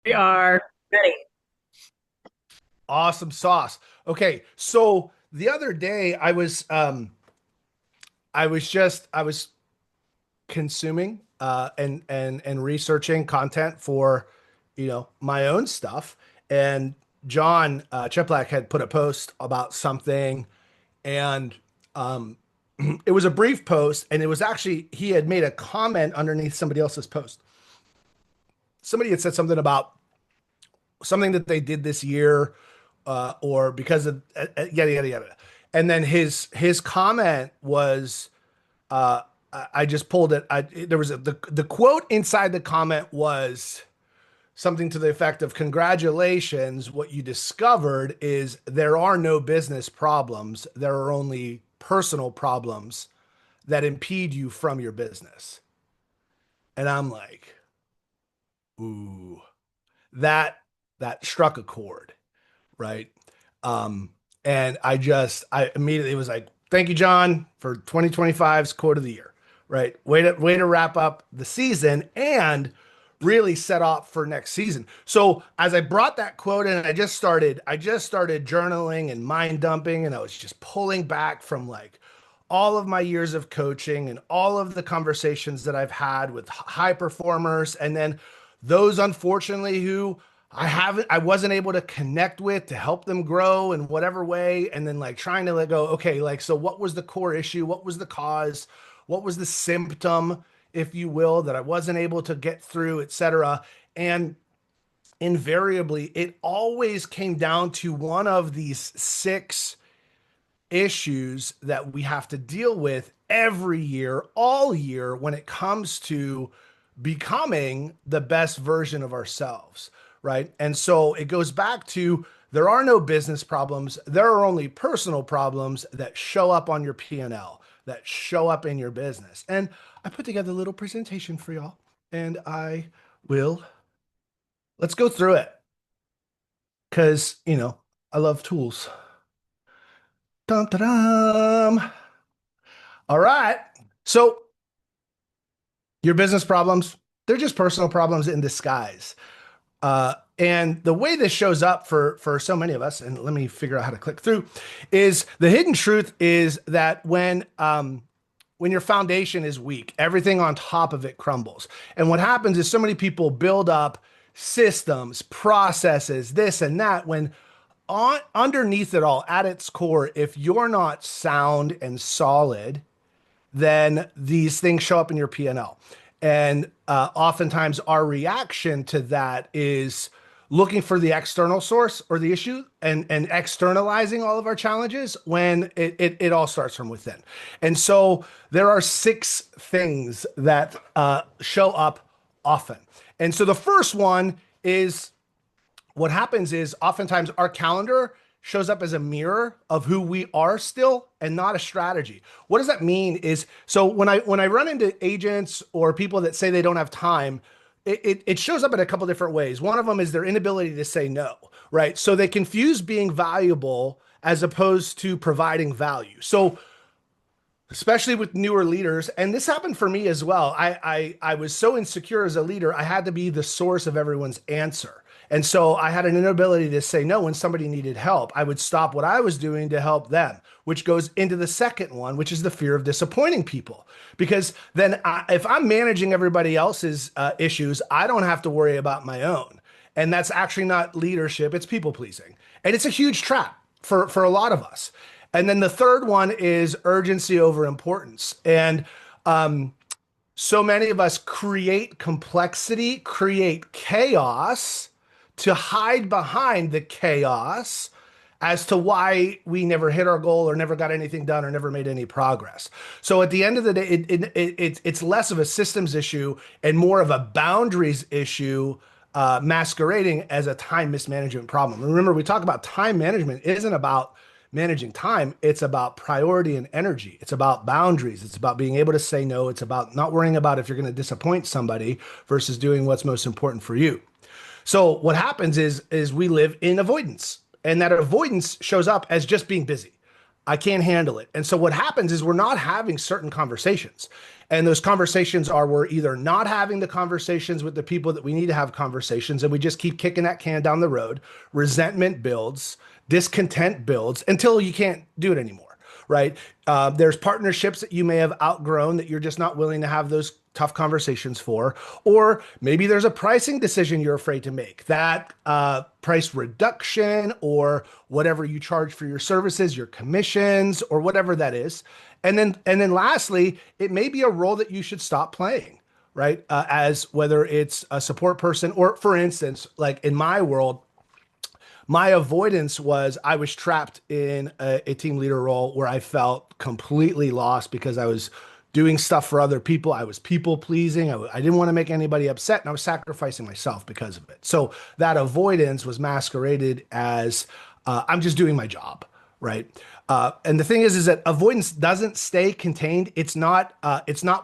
We are ready. Awesome sauce. Okay, so the other day I was consuming and researching content for my own stuff, and John Cheplak had put a post about something, and um it was a brief post, and it was actually he had made a comment underneath somebody else's post. Somebody had said something about something that they did this year, or because of yada yada yada. And then his comment was, I just pulled it. There was the quote inside the comment was something to the effect of, "Congratulations, what you discovered is there are no business problems. There are only personal problems that impede you from your business." And I'm like, ooh, that that struck a chord, right? Um, and I immediately was like, "Thank you, John, for 2025's quote of the year." Right? Way to wrap up the season and really set up for next season. So as I brought that quote in, I just started journaling and mind dumping, and I was just pulling back from like all of my years of coaching and all of the conversations that I've had with high performers, and then those unfortunately who I wasn't able to connect with to help them grow in whatever way, and then like trying to let go, okay, like, so what was the core issue? What was the cause? What was the symptom, if you will, that I wasn't able to get through, etc. And invariably, it always came down to one of these six issues that we have to deal with every year, all year, when it comes to becoming the best version of ourselves, right? And so it goes back to, there are no business problems. There are only personal problems that show up on your P&L, that show up in your business. And I put together a little presentation for y'all, and will, let's go through it because, I love tools. Dum, da, dum. All right. So your business problems, they're just personal problems in disguise. And the way this shows up for so many of us, and let me figure out how to click through, is the hidden truth is that when your foundation is weak, everything on top of it crumbles. And what happens is so many people build up systems, processes, this and that, when underneath it all, at its core, if you're not sound and solid, then these things show up in your P&L. And oftentimes our reaction to that is looking for the external source or the issue, and externalizing all of our challenges when it all starts from within. And so there are six things that show up often. And so the first one is, what happens is oftentimes our calendar shows up as a mirror of who we are still, and not a strategy. What does that mean is, so when I run into agents or people that say they don't have time, it shows up in a couple different ways. One of them is their inability to say no, right? So they confuse being valuable as opposed to providing value. So especially with newer leaders, and this happened for me as well. I was so insecure as a leader, I had to be the source of everyone's answer. And so I had an inability to say no when somebody needed help. I would stop what I was doing to help them, which goes into the second one, which is the fear of disappointing people. Because then if I'm managing everybody else's issues, I don't have to worry about my own. And that's actually not leadership, it's people pleasing. And it's a huge trap for a lot of us. And then the third one is urgency over importance. And so many of us create complexity, create chaos to hide behind the chaos as to why we never hit our goal or never got anything done or never made any progress. So at the end of the day, it's less of a systems issue and more of a boundaries issue, masquerading as a time mismanagement problem. Remember, we talk about time management isn't about managing time. It's about priority and energy. It's about boundaries. It's about being able to say no. It's about not worrying about if you're going to disappoint somebody versus doing what's most important for you. So what happens is we live in avoidance, and that avoidance shows up as just being busy. I can't handle it. And so what happens is we're not having certain conversations. And those conversations are we're either not having the conversations with the people that we need to have conversations, and we just keep kicking that can down the road. Resentment builds, discontent builds until you can't do it anymore, right? There's partnerships that you may have outgrown that you're just not willing to have those tough conversations for, or maybe there's a pricing decision you're afraid to make, that price reduction or whatever you charge for your services, your commissions, or whatever that is. And then lastly, it may be a role that you should stop playing, right? As whether it's a support person, or for instance, like in my world, my avoidance was I was trapped in a team leader role where I felt completely lost because I was doing stuff for other people. I was people pleasing. I didn't want to make anybody upset, and I was sacrificing myself because of it. So that avoidance was masqueraded as I'm just doing my job, right? And the thing is that avoidance doesn't stay contained. It's not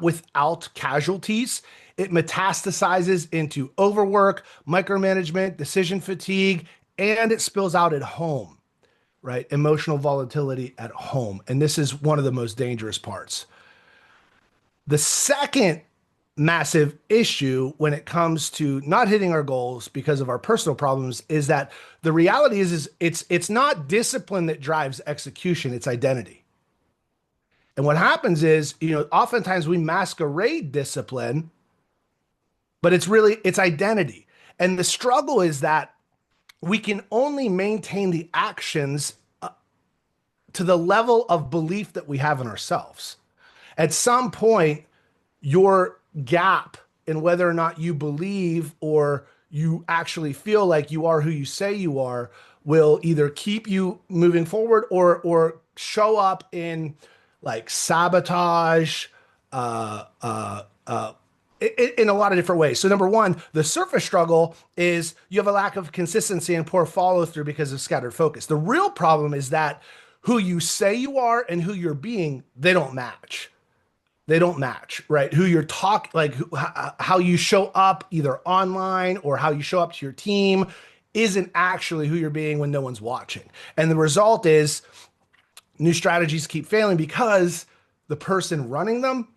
without casualties. It metastasizes into overwork, micromanagement, decision fatigue, and it spills out at home, right? Emotional volatility at home. And this is one of the most dangerous parts. The second massive issue when it comes to not hitting our goals because of our personal problems is that the reality is it's not discipline that drives execution, it's identity. And what happens is, oftentimes we masquerade discipline, but it's identity. And the struggle is that we can only maintain the actions to the level of belief that we have in ourselves. At some point, your gap in whether or not you believe or you actually feel like you are who you say you are will either keep you moving forward or show up in like sabotage, in a lot of different ways. So number one, the surface struggle is you have a lack of consistency and poor follow through because of scattered focus. The real problem is that who you say you are and who you're being, they don't match. They don't match, right? Who you're how you show up either online or how you show up to your team isn't actually who you're being when no one's watching. And the result is new strategies keep failing because the person running them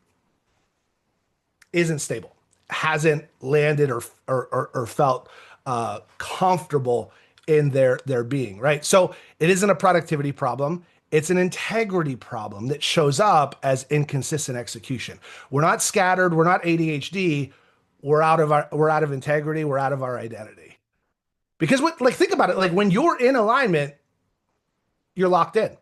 isn't stable, hasn't landed or felt comfortable in their being, right? So it isn't a productivity problem. It's an integrity problem that shows up as inconsistent execution. We're not scattered. We're not ADHD. We're out of integrity. We're out of our identity. Because think about it. Like when you're in alignment, you're locked in.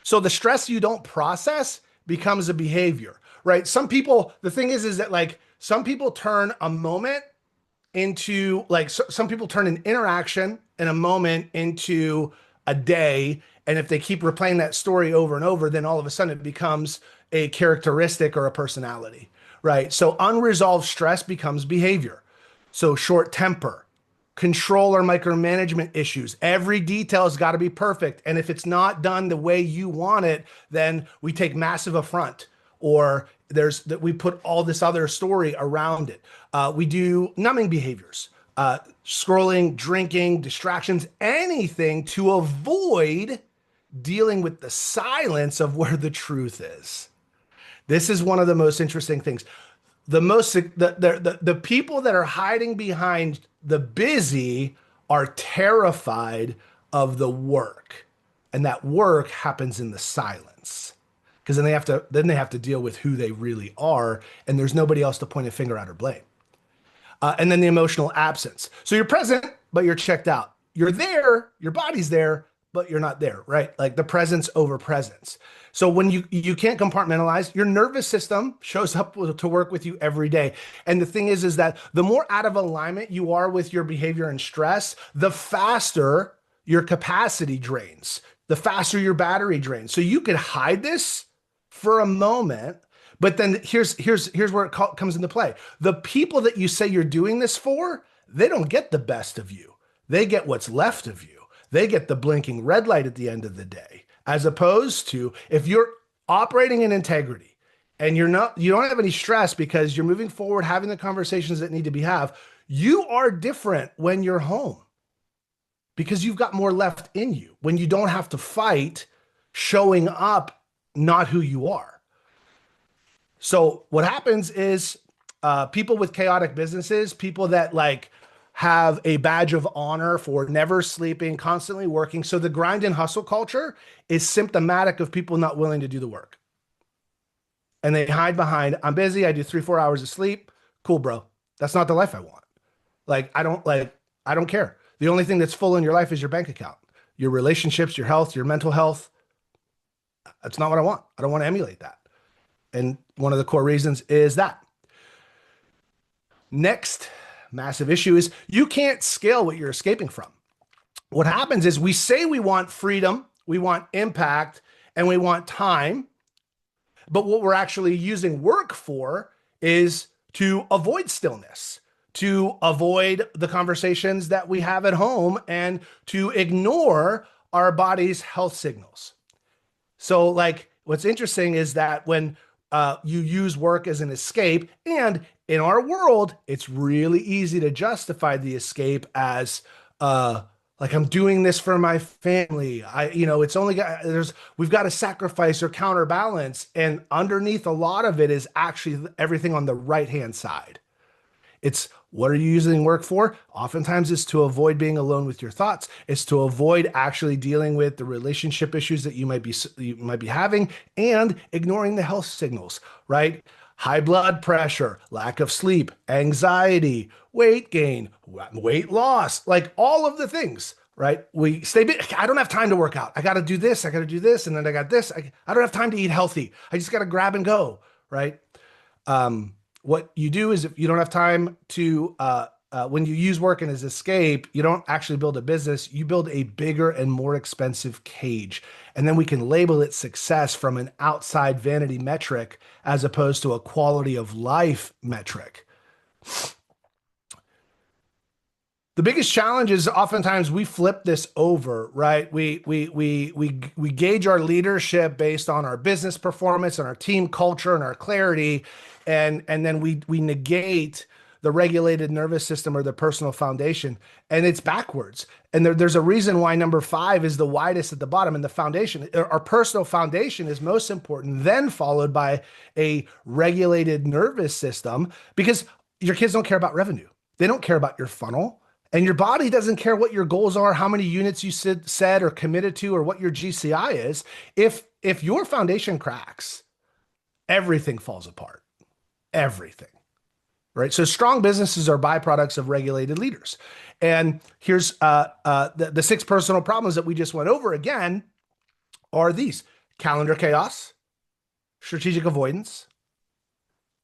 So the stress you don't process becomes a behavior, right? The thing is that like some people turn a moment into some people turn an interaction and a moment into a day. And if they keep replaying that story over and over, then all of a sudden it becomes a characteristic or a personality, right? So unresolved stress becomes behavior. So short temper, control or micromanagement issues. Every detail has got to be perfect. And if it's not done the way you want it, then we take massive affront, or we put all this other story around it. We do numbing behaviors, scrolling, drinking, distractions, anything to avoid dealing with the silence of where the truth is. This is one of the most interesting things. The people that are hiding behind the busy are terrified of the work, and that work happens in the silence, because then they have to deal with who they really are, and there's nobody else to point a finger at or blame. And then the emotional absence. So you're present, but you're checked out. You're there, your body's there, but you're not there, right? Like the presence over presence. So when you can't compartmentalize, your nervous system shows up to work with you every day. And the thing is that the more out of alignment you are with your behavior and stress, the faster your capacity drains, the faster your battery drains. So you could hide this for a moment, but then here's where it comes into play. The people that you say you're doing this for, they don't get the best of you. They get what's left of you. They get the blinking red light at the end of the day, as opposed to if you're operating in integrity and you don't have any stress because you're moving forward, having the conversations that need to be have. You are different when you're home because you've got more left in you. When you don't have to fight showing up not who you are. So what happens is people with chaotic businesses, people that like have a badge of honor for never sleeping, constantly working. So the grind and hustle culture is symptomatic of people not willing to do the work. And they hide behind, I'm busy, I do 3, 4 hours of sleep. Cool, bro. That's not the life I want. I don't care. The only thing that's full in your life is your bank account, your relationships, your health, your mental health. That's not what I want. I don't want to emulate that. And one of the core reasons is that. Next massive issue is you can't scale what you're escaping from. What happens is we say we want freedom, we want impact, and we want time. But what we're actually using work for is to avoid stillness, to avoid the conversations that we have at home, and to ignore our body's health signals. So, like, what's interesting is that when you use work as an escape, and in our world, it's really easy to justify the escape as, like, I'm doing this for my family. It's only we've got to sacrifice or counterbalance. And underneath a lot of it is actually everything on the right-hand side. It's what are you using work for? Oftentimes it's to avoid being alone with your thoughts. It's to avoid actually dealing with the relationship issues that you might be having and ignoring the health signals, right? High blood pressure, lack of sleep, anxiety, weight gain, weight loss, like all of the things, right? I don't have time to work out. I got to do this. I got to do this. And then I got this. I don't have time to eat healthy. I just got to grab and go, right? What you do is if you don't have time to, when you use work and as escape, you don't actually build a business, you build a bigger and more expensive cage. And then we can label it success from an outside vanity metric as opposed to a quality of life metric. The biggest challenge is oftentimes we flip this over, right? We gauge our leadership based on our business performance and our team culture and our clarity, and then we negate the regulated nervous system or the personal foundation, and it's backwards. And there's a reason why number 5 is the widest at the bottom, and the foundation, our personal foundation, is most important, then followed by a regulated nervous system, because your kids don't care about revenue. They don't care about your funnel. And your body doesn't care what your goals are, how many units you said or committed to, or what your GCI is. If your foundation cracks, everything falls apart. Everything, right? So strong businesses are byproducts of regulated leaders. And here's the 6 personal problems that we just went over again are these: calendar chaos, strategic avoidance,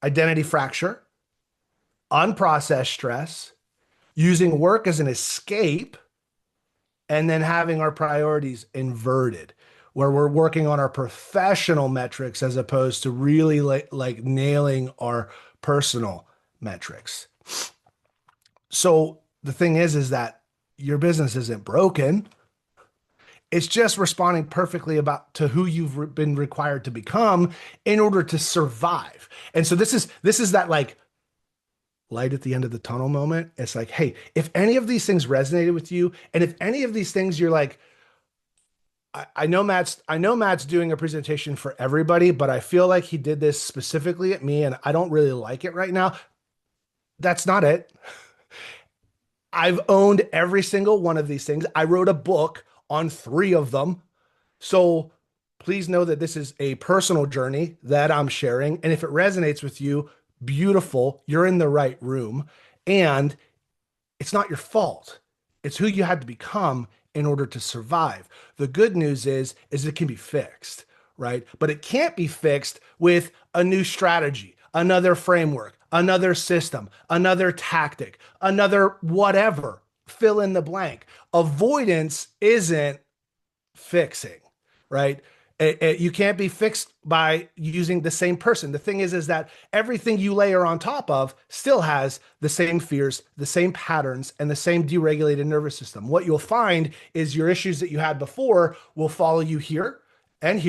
identity fracture, unprocessed stress, using work as an escape, and then having our priorities inverted, where we're working on our professional metrics as opposed to really like nailing our personal metrics. So the thing is that your business isn't broken. It's just responding perfectly to who you've been required to become in order to survive. And so this is that like light at the end of the tunnel moment. It's like, hey, if any of these things resonated with you, and if any of these things you're like, I know Matt's doing a presentation for everybody, but I feel like he did this specifically at me and I don't really like it right now. That's not it. I've owned every single one of these things. I wrote a book on 3 of them. So please know that this is a personal journey that I'm sharing. And if it resonates with you, beautiful, you're in the right room, and it's not your fault. It's who you had to become in order to survive. The good news is it can be fixed, right? But it can't be fixed with a new strategy, another framework, another system, another tactic, another whatever, fill in the blank. Avoidance isn't fixing, right? You can't be fixed by using the same person. The thing is that everything you layer on top of still has the same fears, the same patterns, and the same deregulated nervous system. What you'll find is your issues that you had before will follow you here and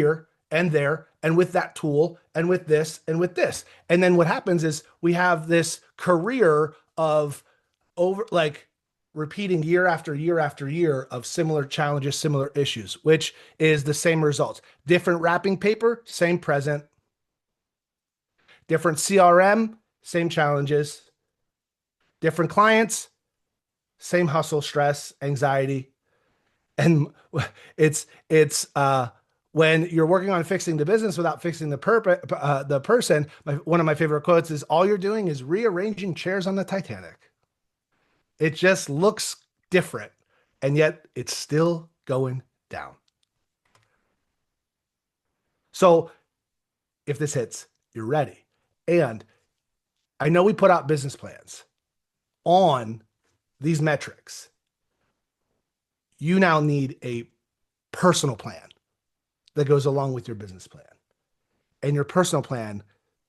there, and with that tool, and with this, and with this. And then what happens is we have this career of repeating year after year after year of similar challenges, similar issues, which is the same results. Different wrapping paper, same present. Different CRM, same challenges. Different clients, same hustle, stress, anxiety. And it's when you're working on fixing the business without fixing the person. One of my favorite quotes is, "All you're doing is rearranging chairs on the Titanic. It just looks different, and yet it's still going down." So if this hits, you're ready. And I know we put out business plans on these metrics. You now need a personal plan that goes along with your business plan. And your personal plan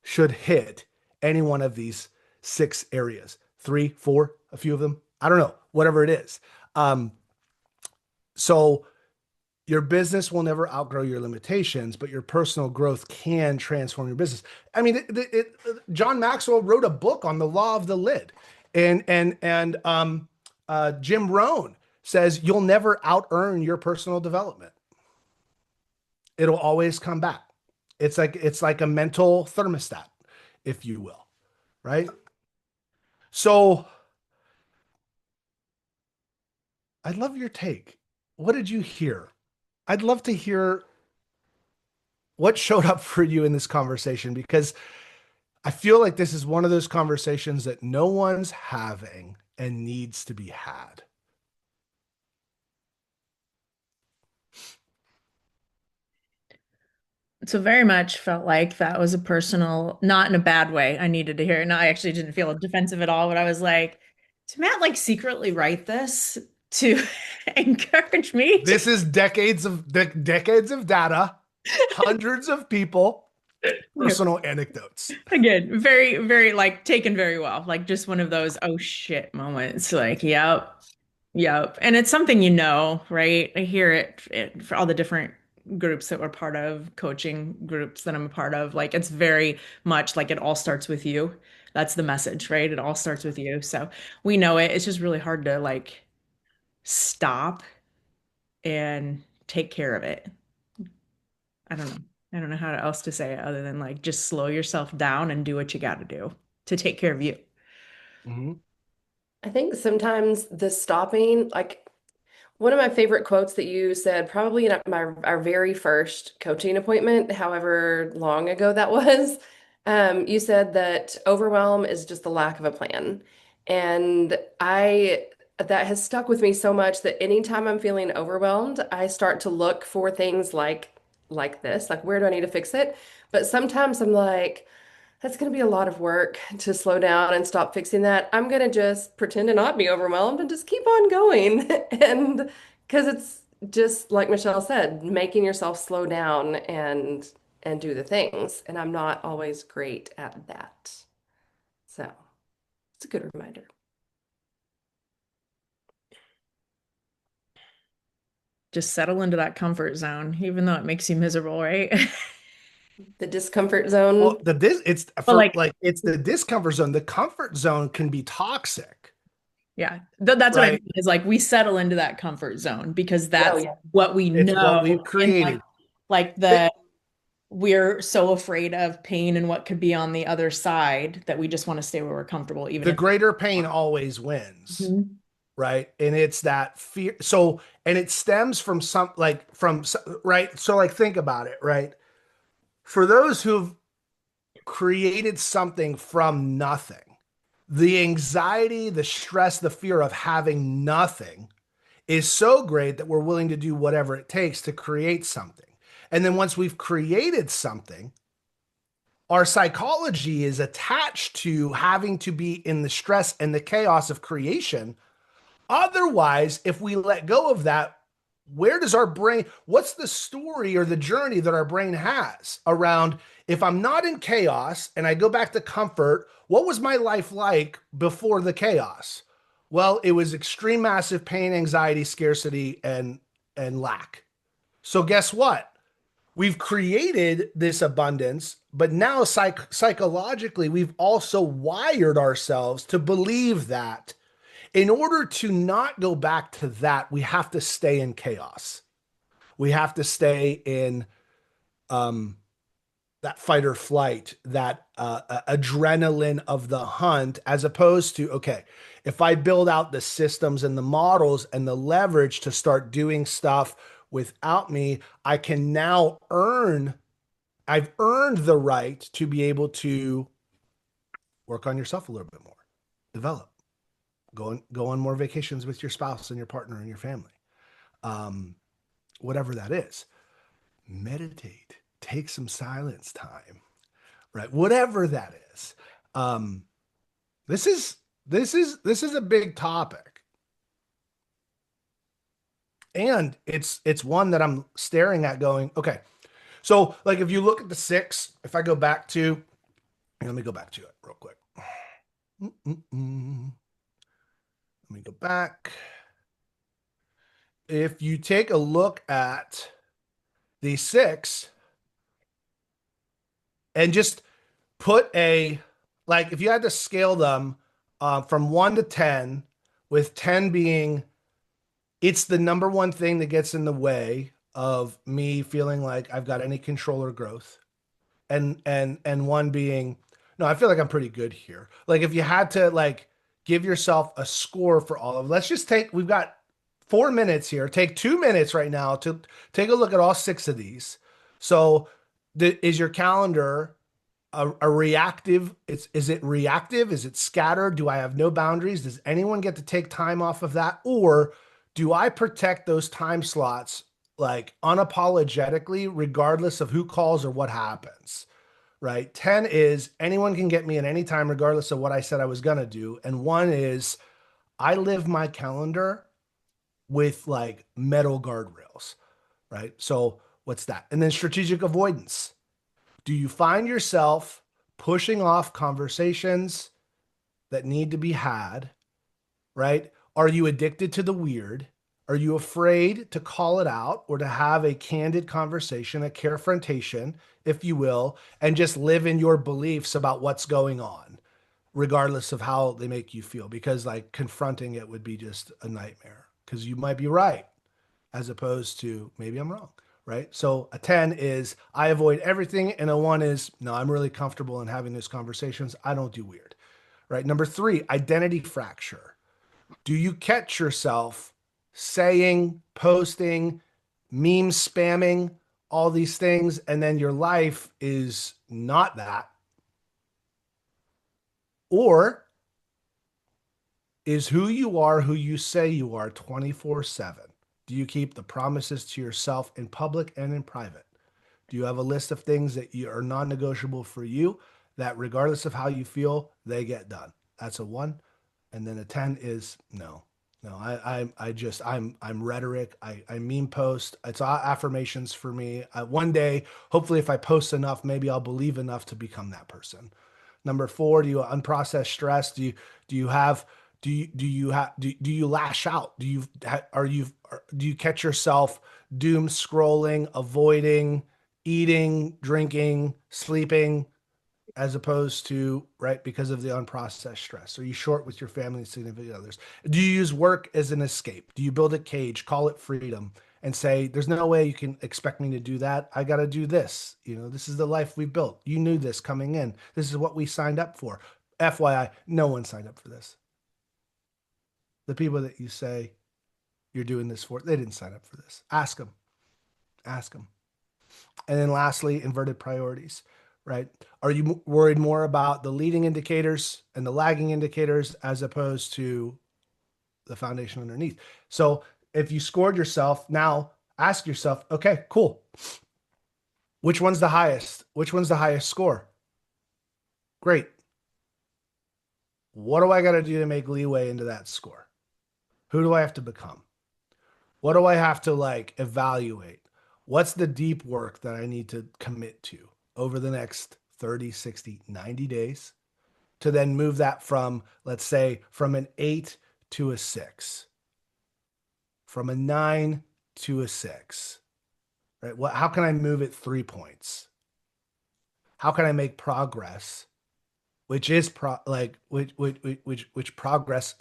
should hit any one of these 6 areas, 3, 4, a few of them. I don't know, whatever it is. So your business will never outgrow your limitations, but your personal growth can transform your business. I mean, John Maxwell wrote a book on the law of the lid, and Jim Rohn says you'll never out earn your personal development. It'll always come back. It's like a mental thermostat, if you will, right? So I'd love your take. What did you hear? I'd love to hear what showed up for you in this conversation, because I feel like this is one of those conversations that no one's having and needs to be had. So very much felt like that was a personal, not in a bad way. I needed to hear it. No, I actually didn't feel defensive at all, but I was like, did Matt like secretly write this to encourage me to This is decades of data, hundreds of people, personal anecdotes. again, very, very like taken very well. Like just one of those oh shit moments. Like, yep, yep. And it's something right? I hear it for all the different groups that we're part of, coaching groups that I'm a part of. Like it's very much like it all starts with you. That's the message, right? It all starts with you. So we know it. It's just really hard to like stop and take care of it. I don't know. I don't know how else to say it other than like just slow yourself down and do what you got to do to take care of you. Mhm. I think sometimes the stopping, like one of my favorite quotes that you said, probably in our very first coaching appointment, however long ago that was, you said that overwhelm is just the lack of a plan. And that has stuck with me so much that anytime I'm feeling overwhelmed, I start to look for things like this, like where do I need to fix it? But sometimes I'm like, that's going to be a lot of work to slow down and stop fixing that. I'm going to just pretend to not be overwhelmed and just keep on going. And because it's just like Michelle said, making yourself slow down and do the things. And I'm not always great at that. So it's a good reminder. Just settle into that comfort zone, even though it makes you miserable, right? The discomfort Well, zone. it's But for like, like it's the discomfort zone. The comfort zone can be toxic, yeah, that's what I mean right? is like we settle into that comfort zone because Oh, that's yeah. what we It's what know. we've And like, created. like It- the we're so afraid of pain and what could be on the other side that we just want to stay where we're comfortable, even the if. greater pain always wins, Mhm. right? And it's that fear. So, and it stems from right? So, like, think about it, right? For those who've created something from nothing, the anxiety, the stress, the fear of having nothing is so great that we're willing to do whatever it takes to create something. And then once we've created something, our psychology is attached to having to be in the stress and the chaos of creation. Otherwise, if we let go of that, where does our brain, what's the story or the journey that our brain has around if I'm not in chaos and I go back to comfort, what was my life like before the chaos? Well, it was extreme massive pain, anxiety, scarcity, and lack. So guess what? We've created this abundance, but now psychologically, we've also wired ourselves to believe that In order to not go back to that, we have to stay in chaos. We have to stay in um, that fight or flight, that adrenaline of the hunt, as opposed to, okay, if I build out the systems and the models and the leverage to start doing stuff without me, I can now I've earned the right to be able to work on yourself a little bit more, develop, go on more vacations with your spouse and your partner and your family, um, whatever that is. Meditate, take some silence time, right? Whatever that is. Um, this is this is a big topic, and it's one that I'm staring at, going, okay. So, like, if you look at the six, if I go back to, let me go back to it real quick. Let me go back. If you take a look at the six and just put a, like, if you had to scale them from 1 to 10, with 10 being it's the number one thing that gets in the way of me feeling like I've got any control or growth, and one being, no, I feel like I'm pretty good here. Like, if you had to, like, give yourself a score for all of, let's just take, we've got 4 minutes here. Take 2 minutes right now to take a look at all six of these. So is your calendar a reactive? Is it reactive? Is it scattered? Do I have no boundaries? Does anyone get to take time off of that? Or do I protect those time slots, like, unapologetically, regardless of who calls or what happens? Right. 10 is anyone can get me at any time, regardless of what I said I was going to do. And one is I live my calendar with, like, metal guardrails. Right. So what's that? And then strategic avoidance. Do you find yourself pushing off conversations that need to be had? Right? Are you addicted to the weird? Are you afraid to call it out or to have a candid conversation, a carefrontation, if you will, and just live in your beliefs about what's going on, regardless of how they make you feel? Because, like, confronting it would be just a nightmare, because you might be right, as opposed to maybe I'm wrong, right? So a 10 is I avoid everything, and a 1 is no, I'm really comfortable in having those conversations. I don't do weird, right? Number 3, identity fracture. Do you catch yourself saying, posting, meme spamming, all these things, and then your life is not that? Or is who you are who you say you are 24/7? Do you keep the promises to yourself in public and in private? Do you have a list of things that are non-negotiable for you, that regardless of how you feel, they get done? That's a 1. And then a 10 is no. No, I'm rhetoric. I meme post. It's affirmations for me. One day, hopefully, if I post enough, maybe I'll believe enough to become that person. Number 4, do you unprocessed stress? Do you have do you lash out? Do you catch yourself doom scrolling, avoiding, eating, drinking, sleeping, as opposed to, right, because of the unprocessed stress? Are you short with your family and significant others? Do you use work as an escape? Do you build a cage, call it freedom, and say, there's no way you can expect me to do that. I got to do this. This is the life we built. You knew this coming in. This is what we signed up for. FYI, no one signed up for this. The people that you say you're doing this for, they didn't sign up for this. Ask them. Ask them. And then lastly, inverted priorities, right? Are you worried more about the leading indicators and the lagging indicators, as opposed to the foundation underneath? So if you scored yourself, now ask yourself, okay, cool. Which one's the highest? Which one's the highest score? Great. What do I got to do to make leeway into that score? Who do I have to become? What do I have to, like, evaluate? What's the deep work that I need to commit to over the next 30, 60, 90 days to then move that from, let's say, from an 8 to a 6, from a 9 to a 6, right? How can I move it 3 points? How can I make progress, which is which progress,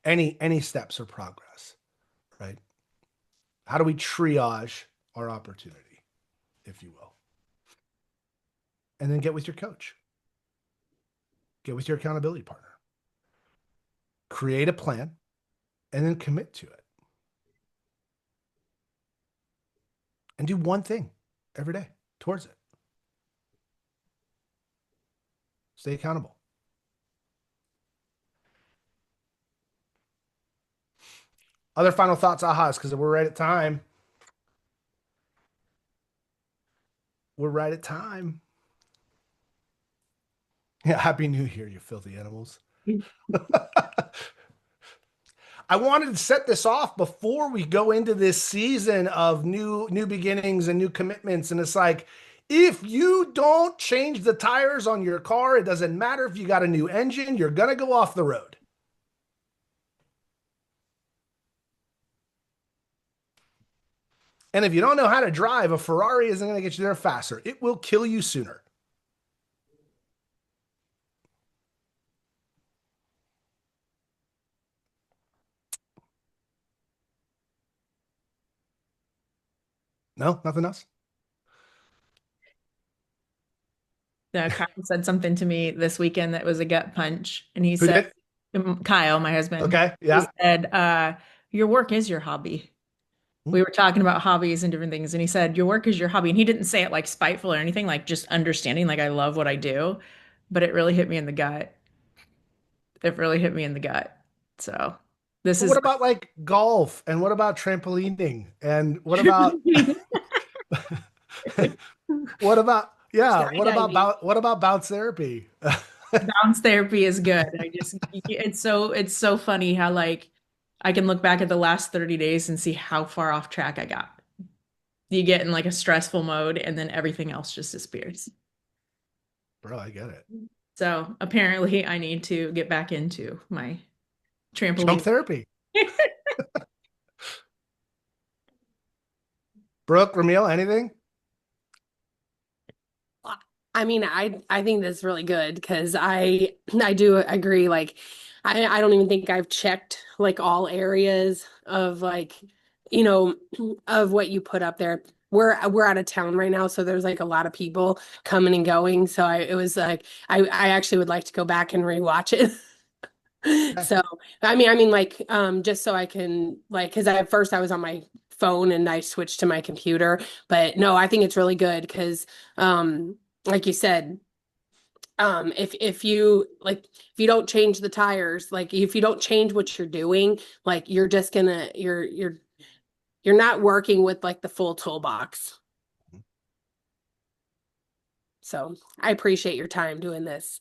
any steps or progress, right? How do we triage our opportunity, if you will? And then get with your coach, get with your accountability partner, create a plan, and then commit to it. And do one thing every day towards it. Stay accountable. Other final thoughts, ahas, because we're right at time. We're right at time. Yeah, Happy New Year, you filthy animals. I wanted to set this off before we go into this season of new beginnings and new commitments. And it's like, if you don't change the tires on your car, it doesn't matter if you got a new engine, you're going to go off the road. And if you don't know how to drive, a Ferrari isn't going to get you there faster. It will kill you sooner. No, nothing else. Kyle said something to me this weekend that was a gut punch. And he Who said, did? Kyle, my husband, Okay. he Yeah. said, your work is your hobby. We were talking about hobbies and different things. And he said, your work is your hobby. And he didn't say it like spiteful or anything, like just understanding, like I love what I do. But it really hit me in the gut. It really hit me in the gut. So this But what is about like golf? And what about trampolining? And what about Skydiving. what about bounce therapy? bounce therapy is good. It's so funny how like I can look back at the last 30 days and see how far off track I got. You get in like a stressful mode and then everything else just disappears. Bro, I get it. So apparently I need to get back into my Jump trampoline. therapy. Brooke, Ramil, anything? I mean, I think that's really good because I do agree. Like, I don't even think I've checked like all areas of like, you know, of what you put up there. We're out of town right now, so there's like a lot of people coming and going. So it was like I actually would like to go back and rewatch it. Okay. So I mean like just so I can like because at first I was on my phone and I switched to my computer, but no, I think it's really good because like you said, if you like if you don't change the tires, like if you don't change what you're doing, like you're just gonna you're not working with like the full toolbox. So I appreciate your time doing this.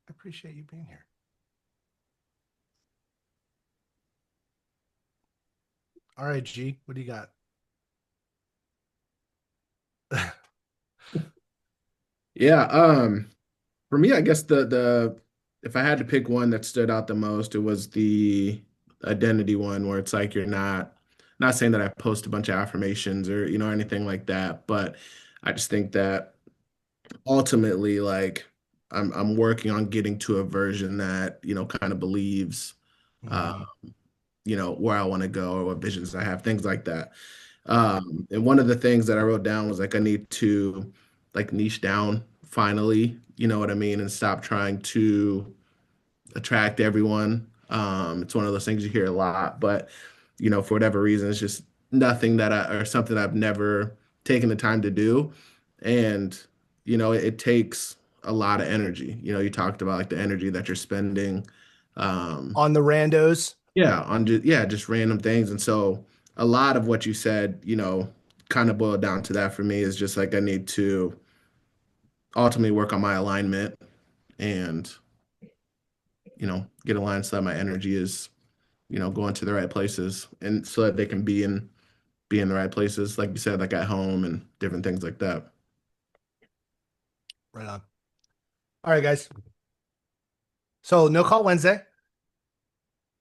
I appreciate you being here. All right, G, what do you got? Yeah, for me, I guess the if I had to pick one that stood out the most, it was the identity one where it's like you're not saying that I post a bunch of affirmations or anything like that, but I just think that ultimately like I'm working on getting to a version that, kind of believes uh, Mhm. where I want to go or what visions I have, things like that. And one of the things that I wrote down was like I need to like niche down finally, you know what I mean, and stop trying to attract everyone. It's one of those things you hear a lot, but for whatever reason, it's just nothing that I or something I've never taken the time to do. And it takes a lot of energy. You talked about like the energy that you're spending. Um, On the randos. yeah, on just random things. And so a lot of what you said, kind of boiled down to that for me is just like I need to ultimately work on my alignment and, get aligned so that my energy is, going to the right places and so that they can be in the right places, like you said, like at home and different things like that. Right on. All right, guys. So no call Wednesday,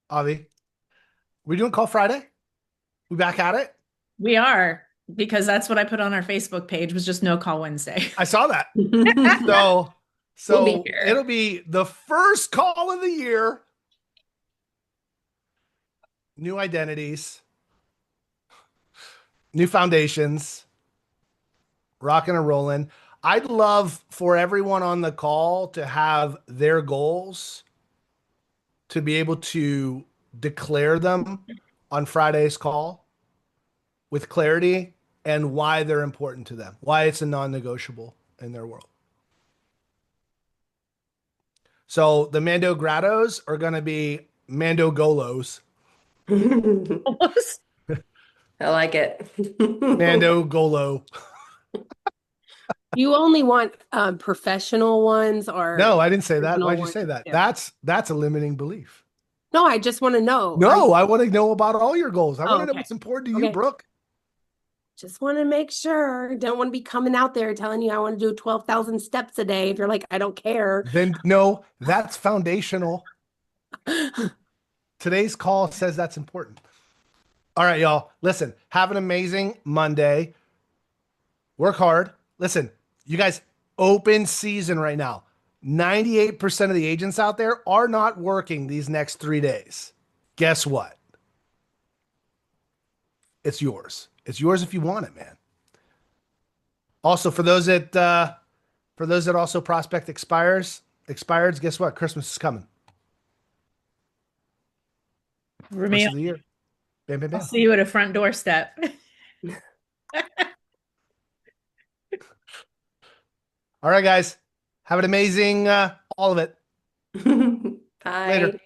Avi. We doing call Friday? We back at it? We are because that's what I put on our Facebook page was just no call Wednesday. I saw that. We'll So be it'll here. be the first call of the year. new identities, new foundations, rocking and rolling. I'd love for everyone on the call to have their goals, to be able to declare them on Friday's call with clarity and why they're important to them, why it's a non-negotiable in their world. So the Mando Gratos are going to be Mando Golos. I like it. Mando Golo. You only want professional ones or No, I didn't say that. personal Why'd you ones? say that? Yeah. That's a limiting belief. No, I just want to know. No, I want to know about all your goals. I Oh, want to know okay. what's important to you, Okay. Brooke. Just want to make sure. Don't want to be coming out there telling you I want to do 12,000 steps a day if you're like, I don't care. Then no, that's foundational. Today's call says that's important. All right, y'all. Listen, have an amazing Monday. Work hard. Listen, you guys, open season right now. 98% of the agents out there are not working these next 3 days. Guess what? It's yours. It's yours if you want it, man. Also, for those that also prospect expireds, guess what? Christmas is coming. Rest of the year. Bam, bam, I'll bam. see you at a front doorstep. All right, guys. Have an amazing all of it. Bye. Later.